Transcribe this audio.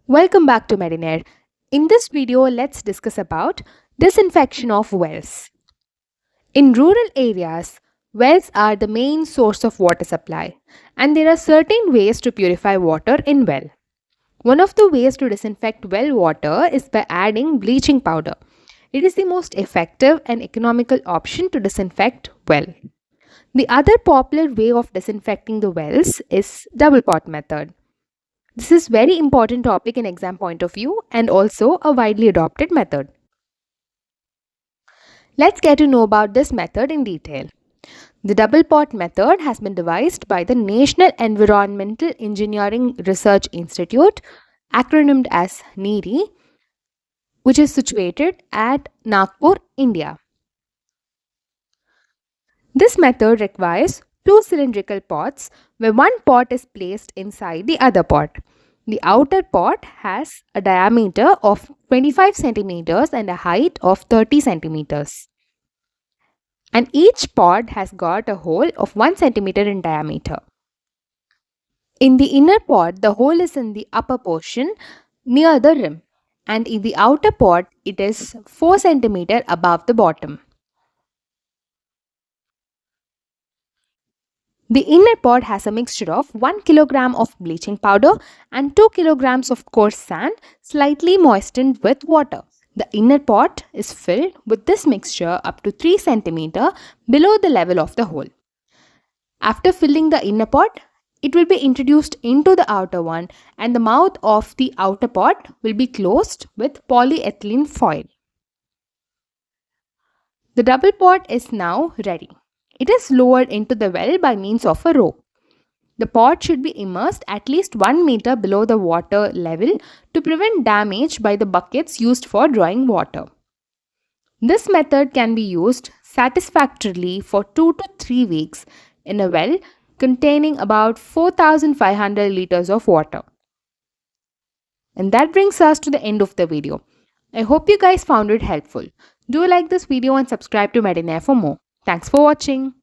Welcome back to Medinare. In this video, let's discuss about disinfection of wells. In rural areas, wells are the main source of water supply, and there are certain ways to purify water in well. One of the ways to disinfect well water is by adding bleaching powder. It is the most effective and economical option to disinfect well. The other popular way of disinfecting the wells is double pot method. This is very important topic in exam point of view and also a widely adopted method. Let's get to know about this method in detail. The double pot method has been devised by the National Environmental Engineering Research Institute, acronymed as NEERI, which is situated at Nagpur, India. This method requires two cylindrical pots where one pot is placed inside the other pot. The outer pot has a diameter of 25 centimeters and a height of 30 centimeters. And each pot has got a hole of 1 centimeter in diameter. In the inner pot, the hole is in the upper portion near the rim, and in the outer pot, it is 4 centimeter above the bottom. The inner pot has a mixture of 1 kilogram of bleaching powder and 2 kilograms of coarse sand slightly moistened with water. The inner pot is filled with this mixture up to 3 centimeter below the level of the hole. After filling the inner pot, it will be introduced into the outer one and the mouth of the outer pot will be closed with polyethylene foil. The double pot is now ready. It is lowered into the well by means of a rope. The pot should be immersed at least 1 meter below the water level to prevent damage by the buckets used for drawing water. This method can be used satisfactorily for 2 to 3 weeks in a well containing about 4,500 liters of water. And that brings us to the end of the video. I hope you guys found it helpful. Do like this video and subscribe to Medinare for more. Thanks for watching.